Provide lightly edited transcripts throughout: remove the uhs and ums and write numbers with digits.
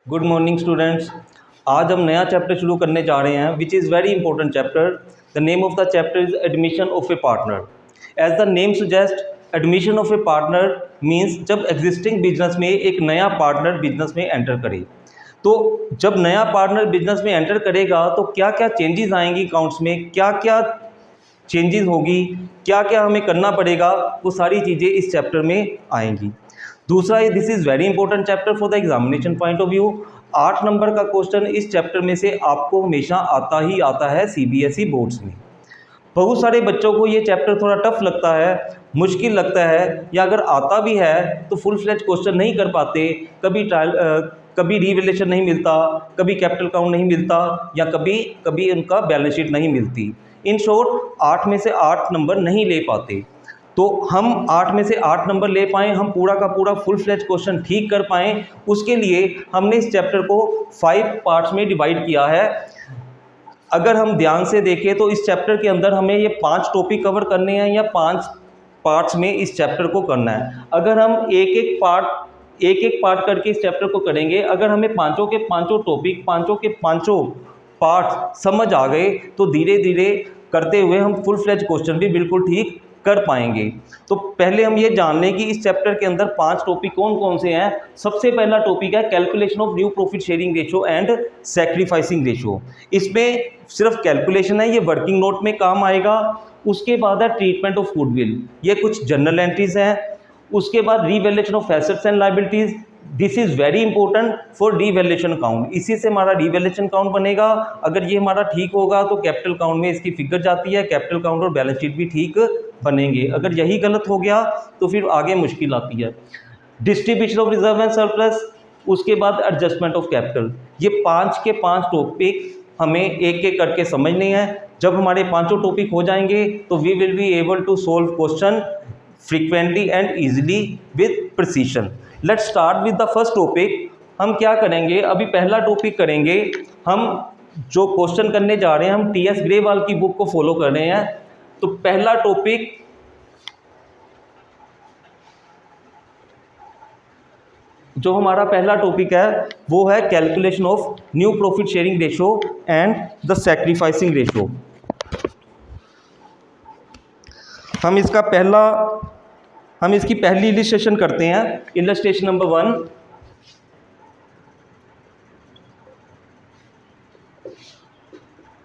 Good morning students. आज हम नया चैप्टर शुरू करने जा रहे हैं which is very important chapter. The name of the chapter is admission of a partner. As the name suggest admission of a partner means जब existing business में एक नया पार्टनर बिजनेस में एंटर करे। तो जब नया पार्टनर बिजनेस में एंटर करेगा तो क्या क्या चेंजेस आएंगी अकाउंट्स में, क्या क्या चेंजेस होगी, क्या क्या हमें करना पड़ेगा, वो सारी चीज़ें इस चैप्टर में आएंगी। दूसरा, this is very important chapter for the examination point of view. 8 number का क्वेश्चन इस चैप्टर में से आपको हमेशा आता ही आता है सीबीएसई बोर्ड्स में। बहुत सारे बच्चों को ये चैप्टर थोड़ा टफ लगता है, मुश्किल लगता है, या अगर आता भी है तो फुल फ्लेज क्वेश्चन नहीं कर पाते। कभी रिवैल्यूएशन नहीं मिलता, कभी कैपिटल काउंट नहीं मिलता, या कभी कभी उनका बैलेंस शीट नहीं मिलती। इन शॉर्ट 8 में से 8 नंबर नहीं ले पाते। तो हम 8 में से 8 नंबर ले पाएँ, हम पूरा का पूरा फुल फ्लेज क्वेश्चन ठीक कर पाएँ, उसके लिए हमने इस चैप्टर को 5 पार्ट्स में डिवाइड किया है। अगर हम ध्यान से देखें तो इस चैप्टर के अंदर हमें ये 5 टॉपिक कवर करने हैं या 5 पार्ट्स में इस चैप्टर को करना है। अगर हम एक एक पार्ट करके इस चैप्टर को करेंगे, अगर हमें पांचों के पांचों टॉपिक, पांचों के पांचों पार्ट्स समझ आ गए तो धीरे धीरे करते हुए हम फुल फ्लेज क्वेश्चन भी बिल्कुल ठीक कर पाएंगे। तो पहले हम ये जान लें कि इस चैप्टर के अंदर 5 टॉपिक कौन कौन से हैं। सबसे पहला टॉपिक है calculation of new profit sharing ratio and sacrificing ratio. इसमें सिर्फ कैलकुलेशन है, ये वर्किंग नोट में काम आएगा। उसके बाद है ट्रीटमेंट ऑफ गुडविल, ये कुछ जनरल एंट्रीज हैं। उसके बाद revaluation of assets and liabilities, this is very important for revaluation account. इसी से हमारा रीवैल्यूएशन अकाउंट बनेगा। अगर ये हमारा ठीक होगा तो कैपिटल अकाउंट में इसकी फिगर जाती है, कैपिटल अकाउंट और बैलेंस शीट भी ठीक बनेंगे। अगर यही गलत हो गया तो फिर आगे मुश्किल आती है। Distribution of reserve and surplus, उसके बाद एडजस्टमेंट ऑफ कैपिटल। ये 5 के 5 टॉपिक हमें एक एक करके समझने हैं। जब हमारे पांचों टॉपिक हो जाएंगे तो we will be able to solve question frequently and easily with precision. Let's start with the first topic. हम क्या करेंगे, अभी पहला टॉपिक करेंगे। हम जो क्वेश्चन करने जा रहे हैं, हम टी एस ग्रेवाल की बुक को फॉलो कर रहे हैं। तो पहला टॉपिक जो हमारा पहला टॉपिक है वो है calculation of new profit sharing ratio and the sacrificing ratio. हम इसकी पहली इलस्ट्रेशन करते हैं। Illustration number 1,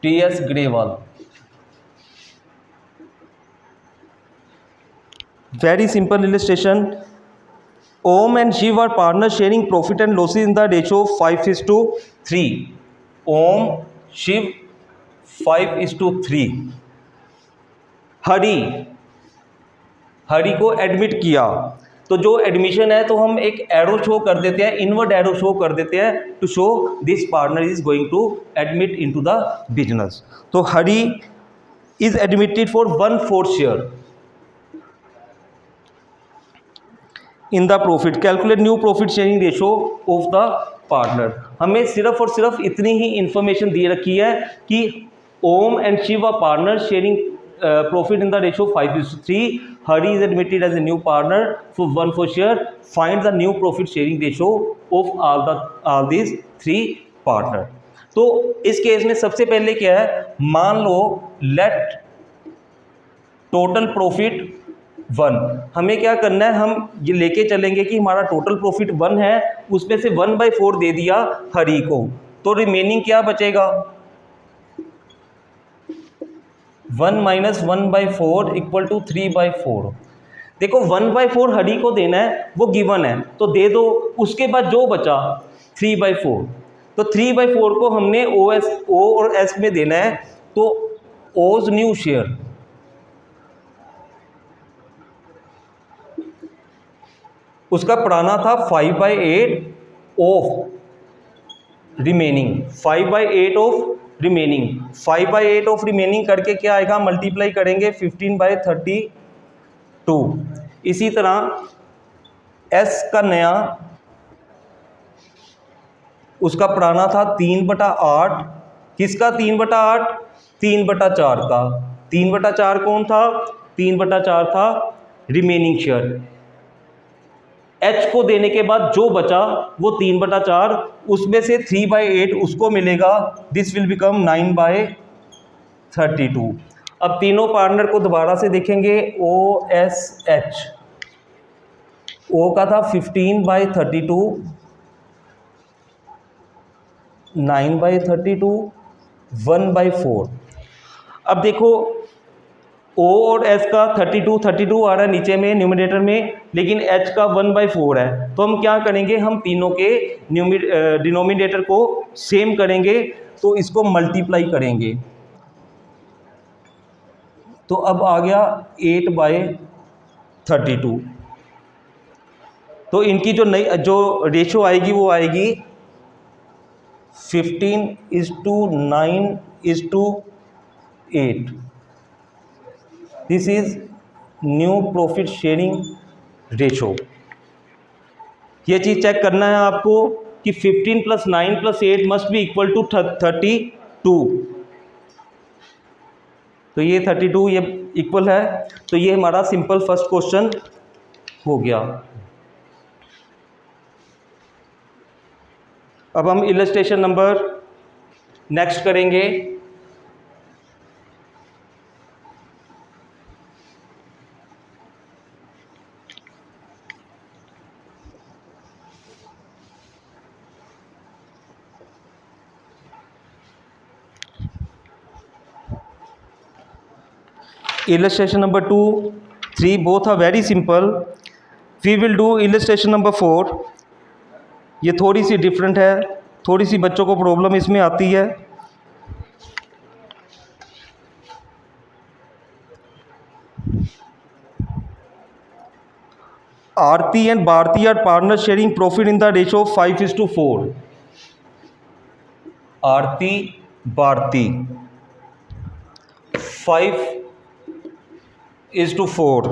T S Grewal. Very simple illustration. Om and Shiv are partner sharing profit and losses in the ratio 5:3। Om, Shiv 5:3। Hari को एडमिट किया। तो जो एडमिशन है तो हम एक एरो शो कर देते हैं, इनवर्ड एरो शो कर देते हैं to show this partner is going to admit into the business. तो Hari is admitted for 1/4 share in the profit. Calculate new profit sharing ratio of the partner. हमें सिर्फ और सिर्फ इतनी ही इंफॉर्मेशन दी रखी है कि Om and Shiv are partner sharing profit in the ratio 5:3. Hari is admitted as a new partner for 1/4 share. Find the new profit sharing ratio of all these 3 partner. तो इस केस में सबसे पहले क्या है, मान लो लेट टोटल प्रॉफिट 1। हमें क्या करना है, हम ये लेके चलेंगे कि हमारा टोटल प्रॉफिट 1 है, उसमें से 1/4 दे दिया हरी को, तो रिमेनिंग क्या बचेगा, 1 - 1/4 = 3/4। देखो 1/4 हरी को देना है, वो गिवन है तो दे दो। उसके बाद जो बचा 3/4, तो 3/4 को हमने ओ और एस में देना है। तो ओज न्यू शेयर, उसका पुराना था 5/8 of remaining, 5/8 of remaining. 5/8 of remaining करके क्या आएगा, मल्टीप्लाई करेंगे 15/32। इसी तरह एस का नया, उसका पुराना था 3/8। किसका 3/8, 3/4 का। 3/4 कौन था, 3/4 था रिमेनिंग शेयर। एच को देने के बाद जो बचा वो 3/4, उसमें से 3/8 उसको मिलेगा, दिस विल बिकम 9/32। अब तीनों पार्टनर को दोबारा से देखेंगे, ओ एस एच, ओ का था 15/32, 9/32, 1/4। अब देखो O और S का 32 आ रहा है नीचे में न्यूमरेटर में, लेकिन H का 1/4 है। तो हम क्या करेंगे, हम तीनों के डिनोमिनेटर को सेम करेंगे, तो इसको मल्टीप्लाई करेंगे। तो अब आ गया 8/32। तो इनकी जो रेशो आएगी वो आएगी 15:9:8। This is new profit sharing ratio. ये चीज़ चेक करना है आपको कि 15 + 9 + 8 मस्ट बी इक्वल टू 32। तो ये 32 ये इक्वल है। तो ये हमारा सिंपल फर्स्ट क्वेश्चन हो गया। अब हम इलस्ट्रेशन नंबर नेक्स्ट करेंगे। Illustration number 2, 3 both are very simple. We will do illustration number 4. ये थोड़ी सी डिफरेंट है, थोड़ी सी बच्चों को प्रॉब्लम इसमें आती है। Aarti and Bharti are partner sharing profit in the ratio 5:4। Aarti Bharti 5:4।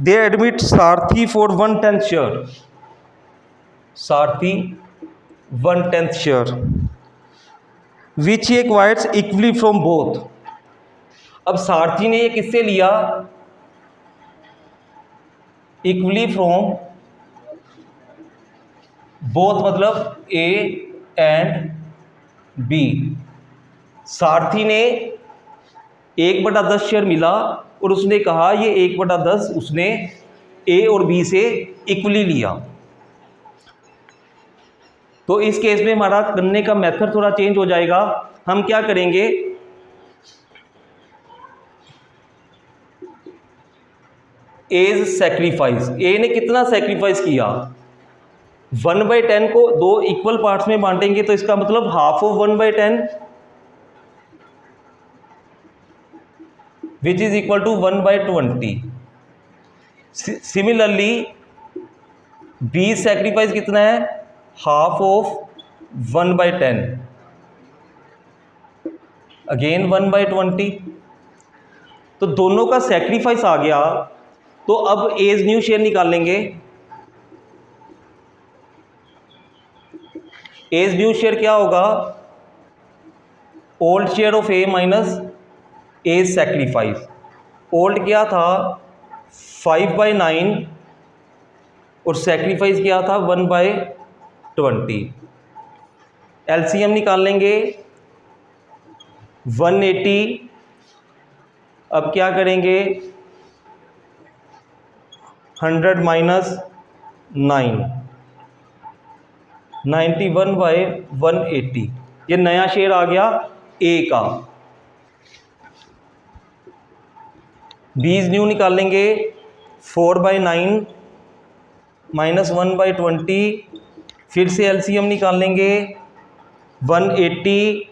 They admit Sarthi for 1/10 share. Sarthi 1/10 share, which he acquires equally from both. अब सारथी ने ये किससे लिया? इक्वली फ्रॉम बोथ, मतलब ए एंड बी। सारथी ने 1/10 शेयर मिला और उसने कहा ये 1/10 उसने ए और बी से इक्वली लिया। तो इस केस में हमारा करने का मेथड थोड़ा चेंज हो जाएगा। हम क्या करेंगे, एज सेक्रीफाइस। ए ने कितना सेक्रीफाइस किया? 1/10 को 2 इक्वल पार्ट्स में बांटेंगे, तो इसका मतलब half of 1/10 which is equal to 1/20। Similarly B sacrifice कितना है? Half of 1/10, again 1/20। तो दोनों का सेक्रीफाइस आ गया। तो अब एज न्यू शेयर निकालेंगे। एज न्यू शेयर क्या होगा? Old share of A minus A's sacrifice. Old क्या था? 5/9 और सेक्रीफाइस क्या था? 1/20। एलसीएम निकाल लेंगे 180। अब क्या करेंगे? 100 माइनस 9, 91/180। ये नया शेयर आ गया ए का। बीज न्यू निकाल लेंगे 4/9 माइनस 1/20। फिर से एलसीएम निकाल लेंगे 180,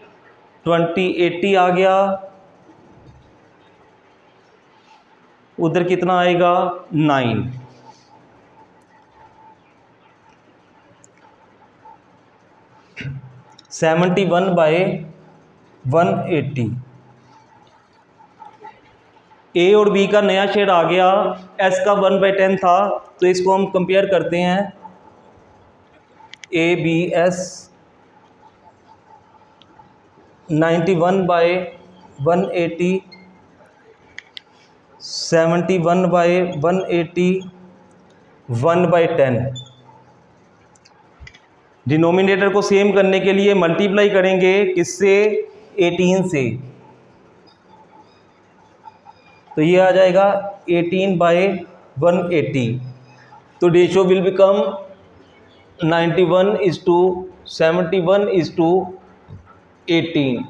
20/80 आ गया। उधर कितना आएगा? 9। 71/180। ए और बी का नया शेयर आ गया। एस का 1/10 था, तो इसको हम कंपेयर करते हैं। A B S 91/180, 71/180, 1/10। डिनोमिनेटर को सेम करने के लिए मल्टीप्लाई करेंगे किससे, 18 से, तो ये आ जाएगा 18/180। तो रेशियो विल बिकम 91:71:18।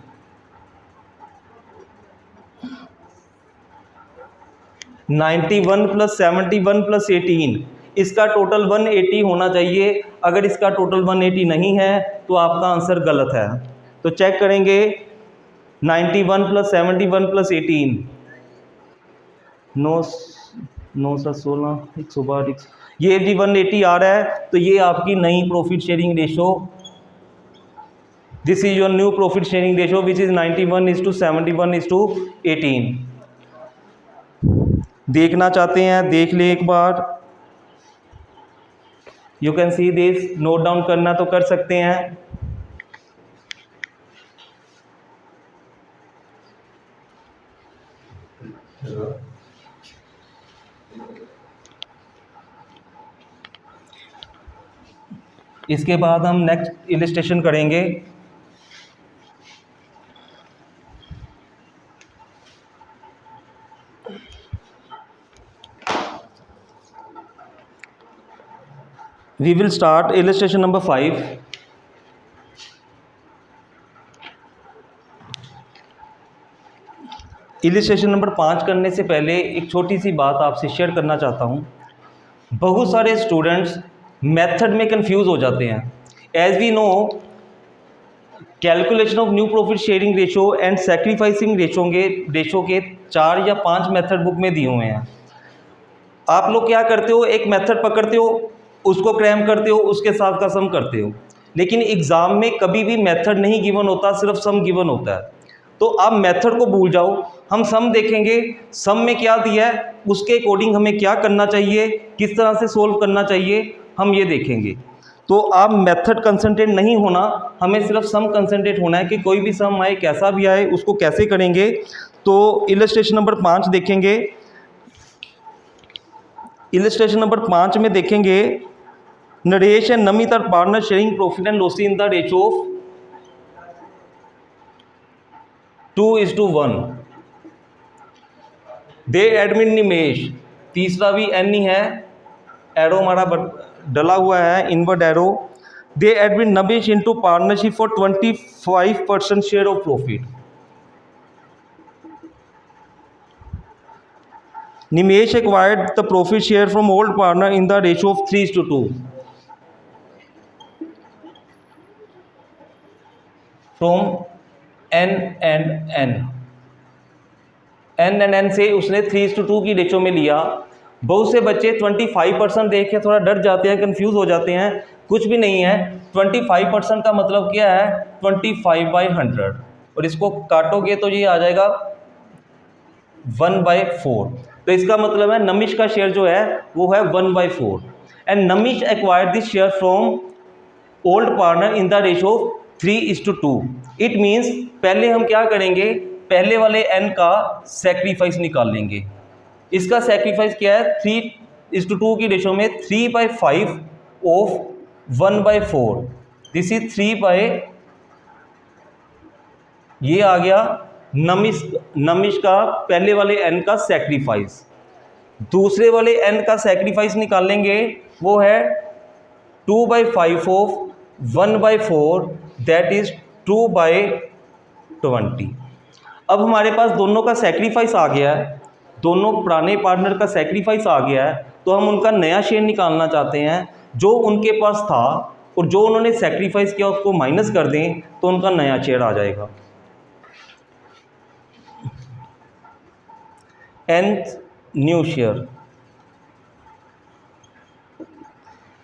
91 + 71 + 18, इसका टोटल 180 होना चाहिए। अगर इसका टोटल 180 नहीं है तो आपका आंसर गलत है। तो चेक करेंगे 91 + 71 + 18, 9 9 7 16 162, ये भी 180 आ रहा है। तो ये आपकी नई profit sharing ratio, this is your new profit sharing ratio which is 91:71:18। देखना चाहते हैं देख ले एक बार, you can see this, note down करना तो कर सकते हैं। इसके बाद हम नेक्स्ट इलस्ट्रेशन करेंगे। We will start illustration number 5. Illustration number 5 करने से पहले एक छोटी सी बात आपसे शेयर करना चाहता हूँ। बहुत सारे स्टूडेंट्स मेथड में कंफ्यूज हो जाते हैं। As we know, calculation of new profit sharing ratio and sacrificing ratio के 4 या 5 मेथड बुक में दिए हुए हैं। आप लोग क्या करते हो, एक मेथड पकड़ते हो, उसको क्रैम करते हो, उसके साथ का सम करते हो, लेकिन एग्ज़ाम में कभी भी मेथड नहीं गिवन होता, सिर्फ सम गिवन होता है। तो आप मेथड को भूल जाओ, हम सम देखेंगे, सम में क्या दिया है उसके अकॉर्डिंग हमें क्या करना चाहिए, किस तरह से सोल्व करना चाहिए, हम ये देखेंगे। तो आप मेथड कंसंट्रेट नहीं होना, हमें सिर्फ सम कंसंट्रेट होना है कि कोई भी सम आए, कैसा भी आए, उसको कैसे करेंगे। तो इलस्ट्रेशन नंबर 5 देखेंगे। इलस्ट्रेशन नंबर 5 में देखेंगे, Naresh and Namit are partner sharing profit and loss in the ratio of 2:1। They admit Nimesh, तीसरा भी एन ही है, एरो हमारा डला हुआ है, inward arrow. They admit Namesh into partnership for 25% share of profit. Nimesh acquired the profit share from old partner in the ratio of 3:2 from N and N से उसने 3:2 की रेशो में लिया। बहुत से बच्चे 25% देख के थोड़ा डर जाते हैं, कंफ्यूज हो जाते हैं। कुछ भी नहीं है, 25% का मतलब क्या है, 25/100, और इसको काटोगे तो ये आ जाएगा 1/4। तो इसका मतलब है नमिश का शेयर जो है वो है 1/4 and Namish acquired this share from old partner in the ratio 3:2। It means पहले हम क्या करेंगे, पहले वाले n का सेक्रीफाइस निकाल लेंगे। इसका सेक्रीफाइस क्या है, 3:2 की रेशो में 3/5 ऑफ 1/4, दिस इज 3 ये आ गया नमिश का पहले वाले n का सेक्रीफाइस। दूसरे वाले n का सेक्रीफाइस निकालेंगे, वो है 2/5 ऑफ 1/4, दैट इज 2/20। अब हमारे पास दोनों का सेक्रीफाइस आ गया है, दोनों पुराने पार्टनर का सेक्रीफाइस आ गया है, तो हम उनका नया शेयर निकालना चाहते हैं। जो उनके पास था और जो उन्होंने सेक्रीफाइस किया उसको माइनस कर दें तो उनका नया शेयर आ जाएगा। nth न्यू शेयर,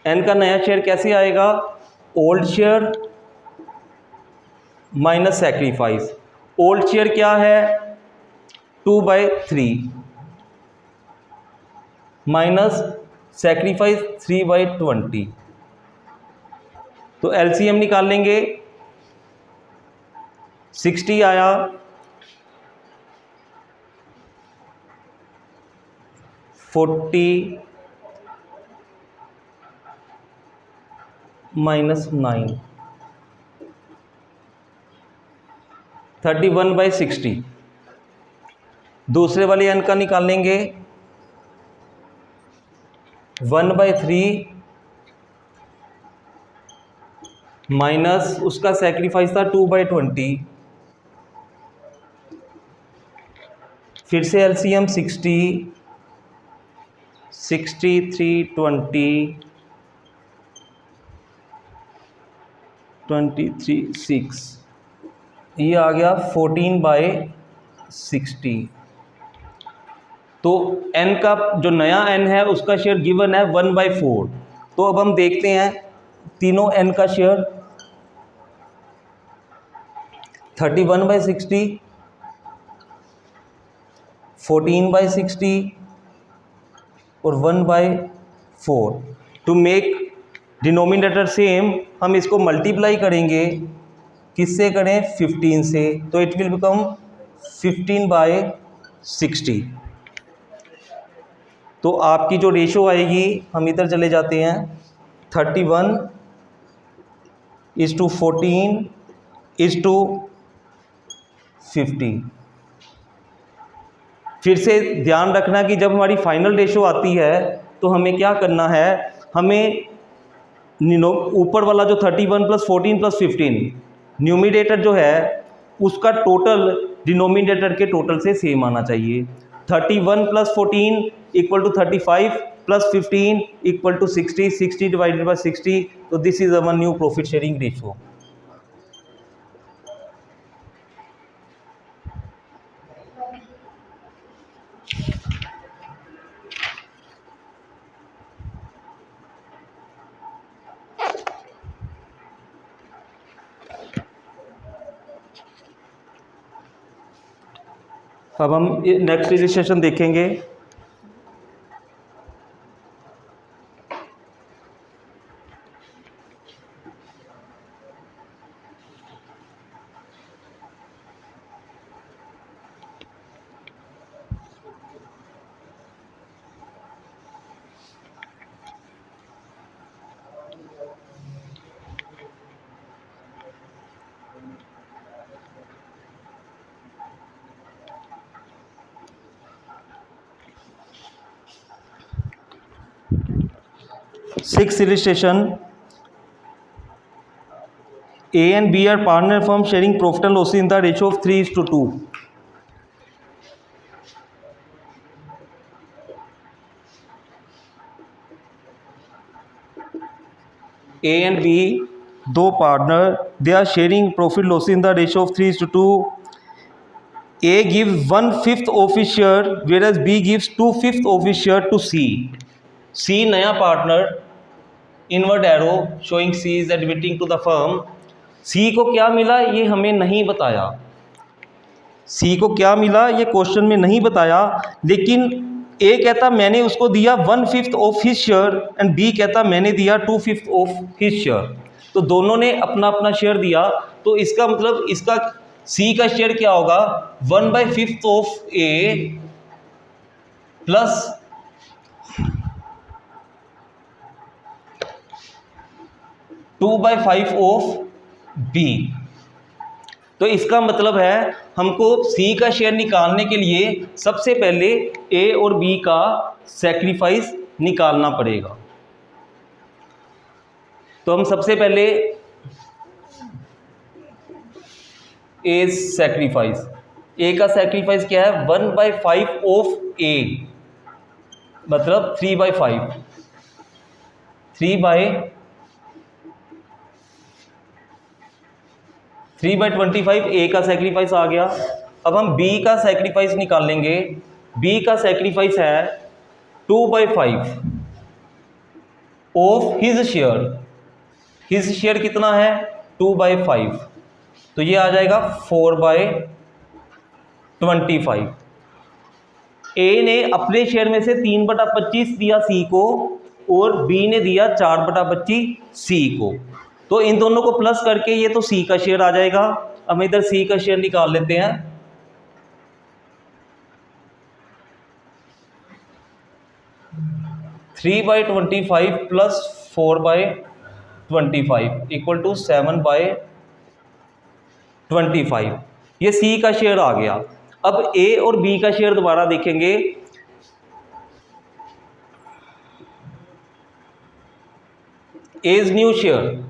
n का नया शेयर कैसे आएगा, old share minus sacrifice. Old share क्या है, 2/3 माइनस सेक्रीफाइस 3/20। तो एलसीएम निकाल लेंगे, 60 आया, 40 -9, 31/60। दूसरे वाले n का निकालेंगे 1/3 माइनस उसका सेक्रीफाइस था 2/20, फिर से एलसीएम 60, 63, 20, 23, 6, ये आ गया 14/60। तो n का जो नया n है उसका शेयर गिवन है 1/4। तो अब हम देखते हैं तीनों n का शेयर 31/60, 14/60 और 1/4। टू मेक डिनोमिनेटर सेम हम इसको मल्टीप्लाई करेंगे, किससे करें, 15 से, तो इट विल बिकम 15/60। तो आपकी जो रेशो आएगी, हम इधर चले जाते हैं, 31:14:50। फिर से ध्यान रखना कि जब हमारी फाइनल रेशो आती है तो हमें क्या करना है, हमें ऊपर वाला जो 31 + 14 + 15 न्यूमिनेटर जो है उसका टोटल डिनोमिनेटर के टोटल से सेम आना चाहिए। 31 + 14 = 35 + 15 = 60, 60 / 60। तो this is our new profit sharing ratio. अब हम नेक्स्ट इलस्ट्रेशन देखेंगे। Sixth illustration, A and B are partner firms sharing profit and losses in the ratio of 3:2. A and B, दो partner, they are sharing profit losses in the ratio of 3:2. A gives 1/5 of his share whereas B gives 2/5 of his share to C. C नया partner, inward arrow showing C is admitting to the firm. C को क्या मिला ये हमें नहीं बताया, C को क्या मिला ये क्वेश्चन में नहीं बताया, लेकिन A कहता मैंने उसको दिया 1/5 of his share and B कहता मैंने दिया 2/5 ऑफ हिज शेयर। तो दोनों ने अपना अपना शेयर दिया, तो इसका मतलब इसका C का शेयर क्या होगा, 1/5 of A plus 2/5 of B। तो इसका मतलब है हमको C का शेयर निकालने के लिए सबसे पहले A और B का सैक्रिफाइस निकालना पड़ेगा। तो हम सबसे पहले A सैक्रिफाइस, A का सैक्रिफाइस क्या है, 1/5 ऑफ A मतलब 3/5, 3/25 A का सैक्रिफाइस आ गया। अब हम B का सैक्रिफाइस निकालेंगे। B का सैक्रिफाइस है 2/5 of his share. His share कितना है, 2/5, तो ये आ जाएगा 4/25। A ने अपने शेयर में से 3/25 दिया C को और B ने दिया 4/25 C को, तो इन दोनों को प्लस करके ये तो C का शेयर आ जाएगा। अब इधर C का शेयर निकाल लेते हैं। 3/25 प्लस 4/25 25 इक्वल टू 7/25। ये सी का शेयर आ गया। अब ए और बी का शेयर दोबारा देखेंगे। एज न्यू शेयर,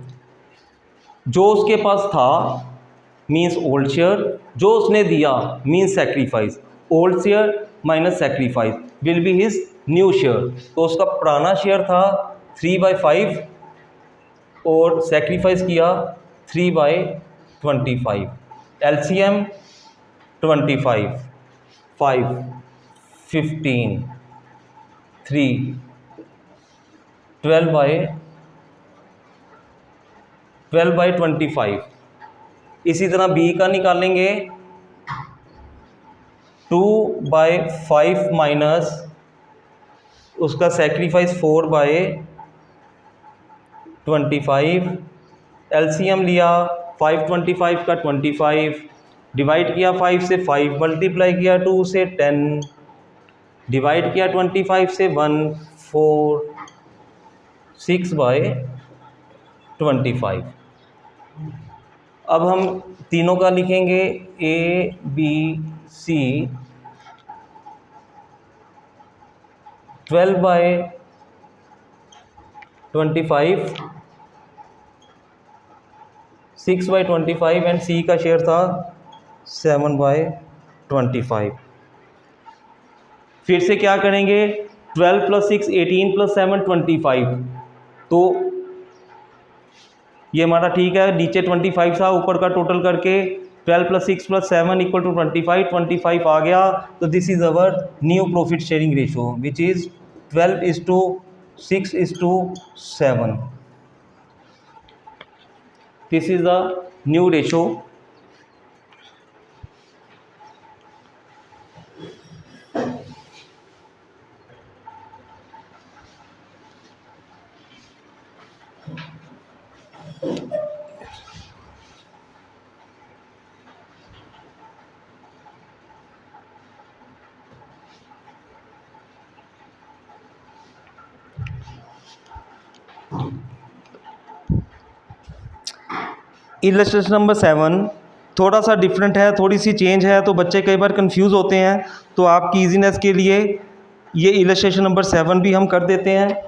जो उसके पास था मीन्स ओल्ड शेयर, जो उसने दिया means sacrifice. Old share minus sacrifice will be his new share. तो उसका पुराना शेयर था 3/5 और सेक्रीफाइस किया 3/25। एलसीएम 25, 5, 15, 3, 12/25। इसी तरह बी का निकालेंगे 2/5 माइनस उसका सेक्रीफाइस 4/25। एलसीएम लिया 5/25 का 25, डिवाइड किया 5 से 5, मल्टीप्लाई किया 2 से 10, डिवाइड किया 25 से 1, 4, 6/25। अब हम तीनों का लिखेंगे ए बी सी 12/25, 6/25 एंड सी का शेयर था 7/25। फिर से क्या करेंगे, 12 + 6 18 + 7 25। तो ये हमारा ठीक है, नीचे 25 था, ऊपर का टोटल करके 12 + 6 + 7 = 25, 25 आ गया। तो this is our new profit sharing ratio which is 12:6:7। This is the new ratio. Illustration number 7 थोड़ा सा डिफरेंट है, थोड़ी सी चेंज है, तो बच्चे कई बार कंफ्यूज होते हैं। तो आपकी इजीनेस के लिए ये इलस्ट्रेशन नंबर 7 भी हम कर देते हैं।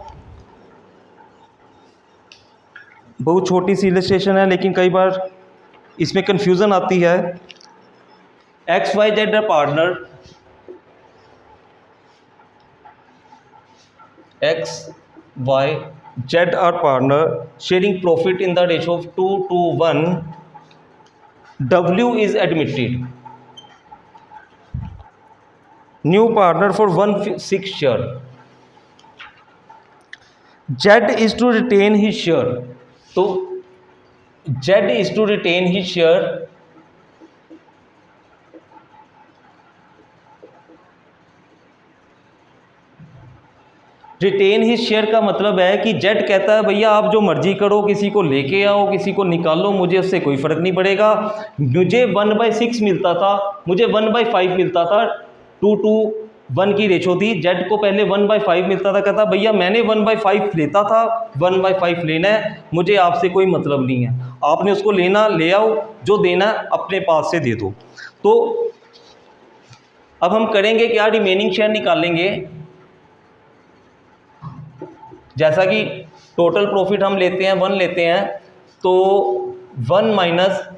बहुत छोटी सी इलस्ट्रेशन है लेकिन कई बार इसमें कंफ्यूजन आती है। XYZ partner, XYZ are partner sharing profit in the ratio of 2:1. W is admitted. New partner for 1/6 share. Z is to retain his share. तो Z is to retain his share. Retain his share का मतलब है कि Z कहता है भैया आप जो मर्जी करो, किसी को लेके आओ, किसी को निकालो, मुझे उससे कोई फ़र्क नहीं पड़ेगा। मुझे 1/6 मिलता था, मुझे 1/5 मिलता था, 2:1 की रेशो थी। जेड को पहले 1/5 मिलता था, कहता भैया मैंने 1/5 लेता था, 1/5 लेना है, मुझे आपसे कोई मतलब नहीं है, आपने उसको लेना ले आओ, जो देना अपने पास से दे दो। तो अब हम करेंगे क्या, रिमेनिंग शेयर निकालेंगे। जैसा कि टोटल प्रॉफिट हम लेते हैं 1 लेते हैं, तो 1 माइनस,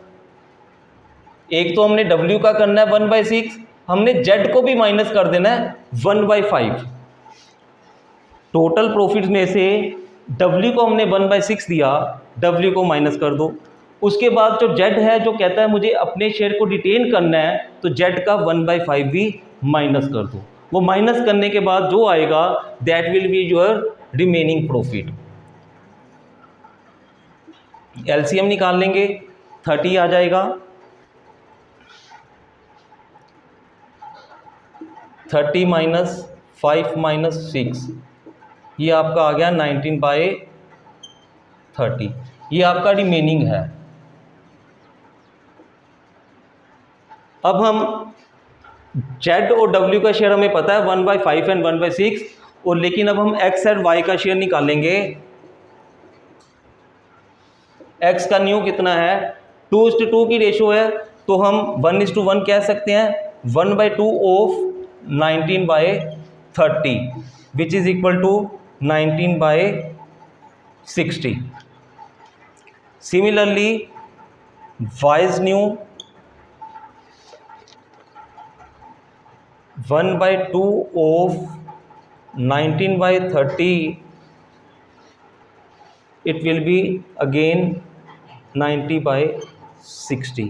एक तो हमने W का करना है 1/6, हमने Z को भी माइनस कर देना है 1/5। टोटल प्रॉफिट में से W को हमने 1/6 दिया, W को माइनस कर दो। उसके बाद जो Z है, जो कहता है मुझे अपने शेयर को रिटेन करना है, तो Z का 1/5 भी माइनस कर दो। वो माइनस करने के बाद जो आएगा that will be your remaining profit. LCM निकाल लेंगे, 30 आ जाएगा, 30 माइनस 5 माइनस 6, ये आपका आ गया 19/30। ये आपका रिमेनिंग है। अब हम Z और W का शेयर हमें पता है 1/5 एंड 1/6, और लेकिन अब हम X और Y का शेयर निकालेंगे। x का न्यू कितना है, 2:2 की रेशो है, तो हम 1:1 कह सकते हैं, 1/2 of 19/30 which is equal to 19/60. Similarly, y's new 1/2 of 19/30, it will be again 90/60.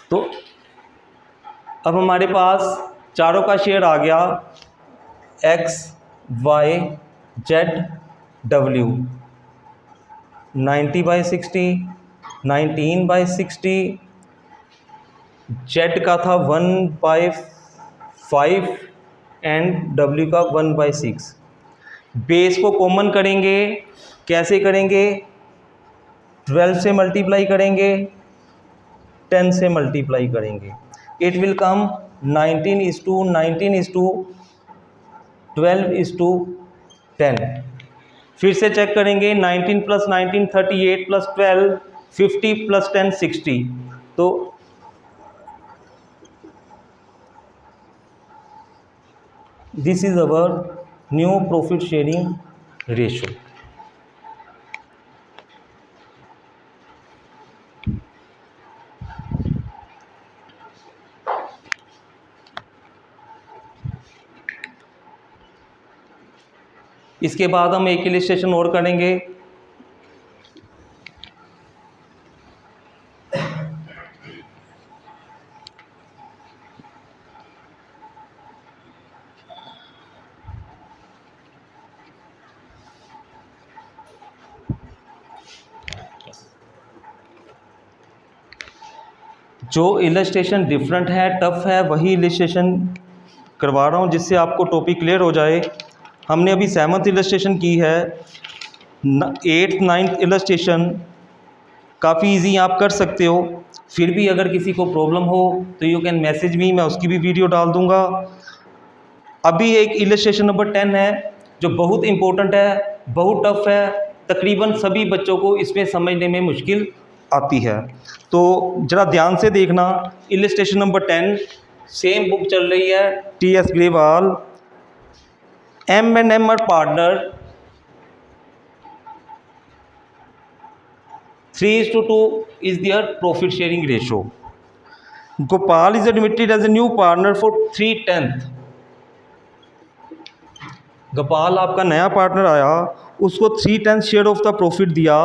तो अब हमारे पास चारों का शेयर आ गया, x y z w, 90/60, 19/60, z का था 1/5 एंड w का 1/6. बेस को कॉमन करेंगे, कैसे करेंगे, 12 से मल्टीप्लाई करेंगे, 10 से मल्टीप्लाई करेंगे, इट विल कम 19:12:10. फिर से चेक करेंगे, 19 + 19 38 + 12 50 + 10 60. तो this is our new profit sharing ratio. इसके बाद हम एक इलस्ट्रेशन और करेंगे. जो इलस्ट्रेशन डिफरेंट है, टफ है, वही इलस्ट्रेशन करवा रहा हूँ जिससे आपको टॉपिक क्लियर हो जाए. हमने अभी 7th इलस्ट्रेशन की है. 8th 9th इलस्ट्रेशन काफ़ी इजी आप कर सकते हो. फिर भी अगर किसी को प्रॉब्लम हो तो यू कैन मैसेज मी, मैं उसकी भी वीडियो डाल दूंगा. अभी एक इलस्ट्रेशन नंबर 10 है जो बहुत इम्पोर्टेंट है, बहुत टफ है, तकरीबन सभी बच्चों को इसमें समझने में मुश्किल आती है. तो ज़रा ध्यान से देखना. इलस्ट्रेशन नंबर 10, सेम बुक चल रही है, T.S. Grewal. M and M are partner, 3:2 is their profit sharing ratio. Gopal is admitted as a new partner for 3/10. Gopal आपका नया पार्टनर आया, उसको 3/10 शेयर ऑफ द प्रॉफिट दिया,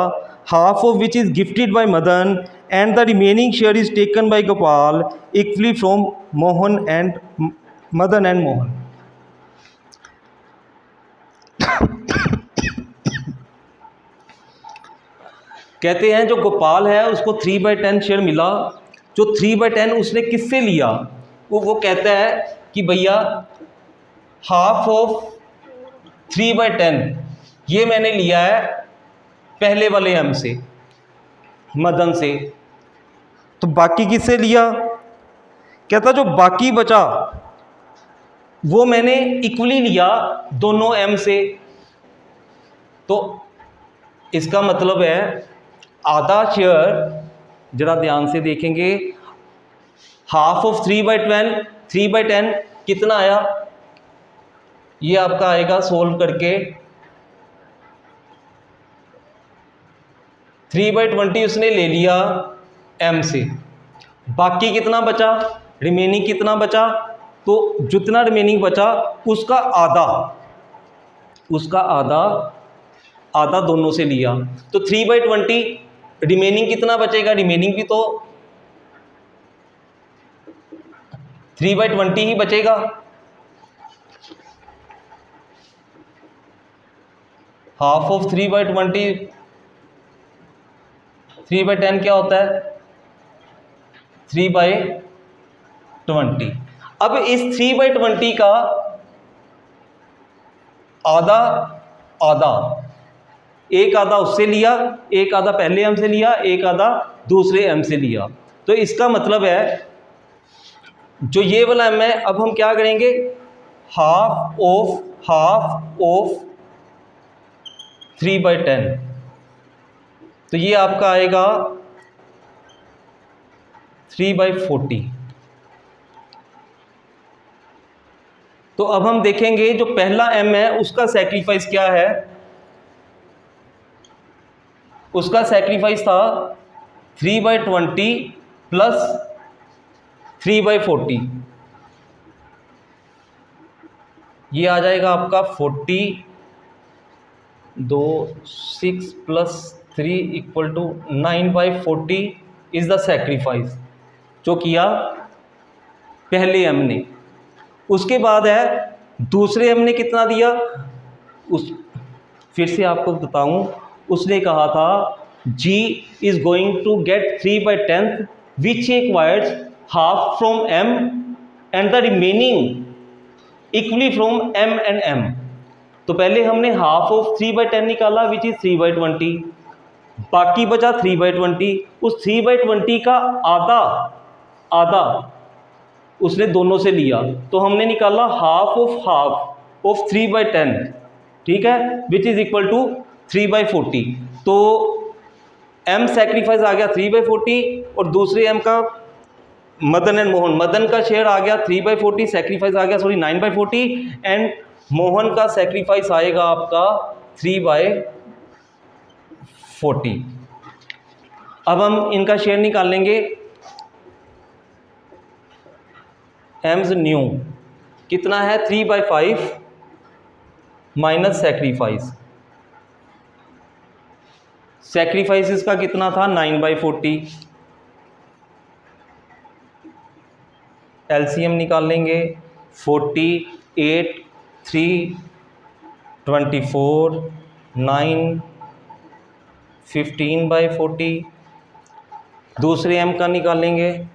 half of which is gifted bye Madan and the remaining share is taken by Gopal equally from Mohan and Madan and Mohan. कहते हैं जो गोपाल है उसको 3/10 शेयर मिला. जो 3/10 उसने किससे लिया, वो कहता है कि भैया हाफ ऑफ 3/10 ये मैंने लिया है पहले वाले एम से, मदन से. तो बाकी किससे लिया, कहता जो बाकी बचा वो मैंने इक्वली लिया दोनों एम से. तो इसका मतलब है आधा शेयर, जरा ध्यान से देखेंगे, हाफ ऑफ 3/10 कितना आया, ये आपका आएगा सोल्व करके 3/20 उसने ले लिया एम से. बाकी कितना बचा, रिमेनिंग कितना बचा, तो जितना रिमेनिंग बचा उसका आधा दोनों से लिया. तो 3/20 रिमेनिंग कितना बचेगा, रिमेनिंग भी तो 3/20 ही बचेगा. हाफ ऑफ 3/20, 3/10 क्या होता है, 3/20. अब इस 3/20 का आधा एक आधा उससे लिया, एक आधा पहले एम से लिया, एक आधा दूसरे एम से लिया. तो इसका मतलब है जो ये वाला एम है, अब हम क्या करेंगे, हाफ ऑफ 3/10, तो ये आपका आएगा 3/40। तो अब हम देखेंगे जो पहला m है उसका सैक्रिफाइस क्या है। उसका सैक्रिफाइस था 3/20 प्लस 3/40, ये आ जाएगा आपका 40, 2 6 plus 3 equal to 9/40 is the sacrifice जो किया पहले m ने। उसके बाद है दूसरे m ने कितना दिया, उस फिर से आपको बताऊं, उसने कहा था G is going to get 3/10 which acquires half from m and the remaining equally from m and m। तो पहले हमने हाफ ऑफ 3/10 निकाला विच इज 3/20, बाकी बचा 3/20। उस 3/20 का आधा उसने दोनों से लिया, तो हमने निकाला हाफ ऑफ 3/10, ठीक है, विच इज इक्वल टू 3/40। तो m सैक्रिफाइस आ गया 3/40 और दूसरे m का मदन एंड मोहन, मदन का शेयर आ गया 3/40, सैक्रिफाइस आ गया 9/40 एंड मोहन का सैक्रिफाइस आएगा आपका 3/40। अब हम इनका शेयर निकाल लेंगे। एम्स न्यू कितना है 3/5 माइनस सैक्रिफाइस, सैक्रिफाइस इसका कितना था 9/40, एलसीएम निकाल लेंगे 48 3 24 9 15/40। दूसरे m का निकालेंगे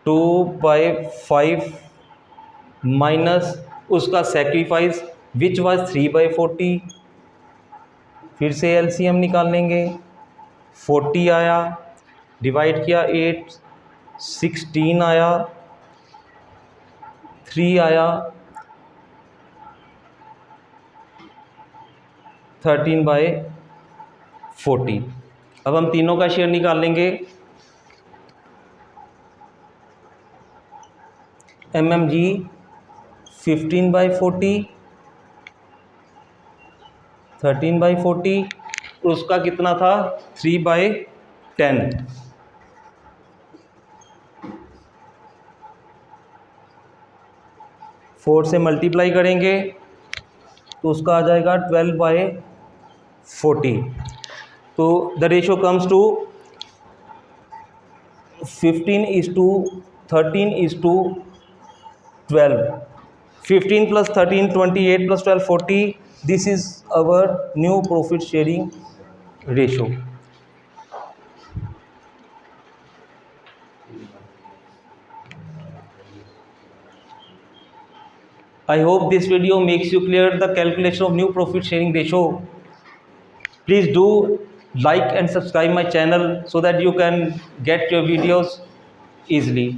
2/5 माइनस उसका सैक्रिफाइस विच वाज 3/40, फिर से एलसीएम निकाल लेंगे 40 आया, डिवाइड किया 8 16 आया, 3 आया, 13/40। अब हम तीनों का शेयर निकाल लेंगे। MMG 15/40 13/40, उसका कितना था 3/10, 4 से मल्टीप्लाई करेंगे तो उसका आ जाएगा 12/40। तो the ratio comes to 15:13:12, 15 plus 13 28 plus 12 40। This is our new profit sharing ratio. I hope this video makes you clear the calculation of new profit sharing ratio. Please do like and subscribe my channel so that you can get your videos easily.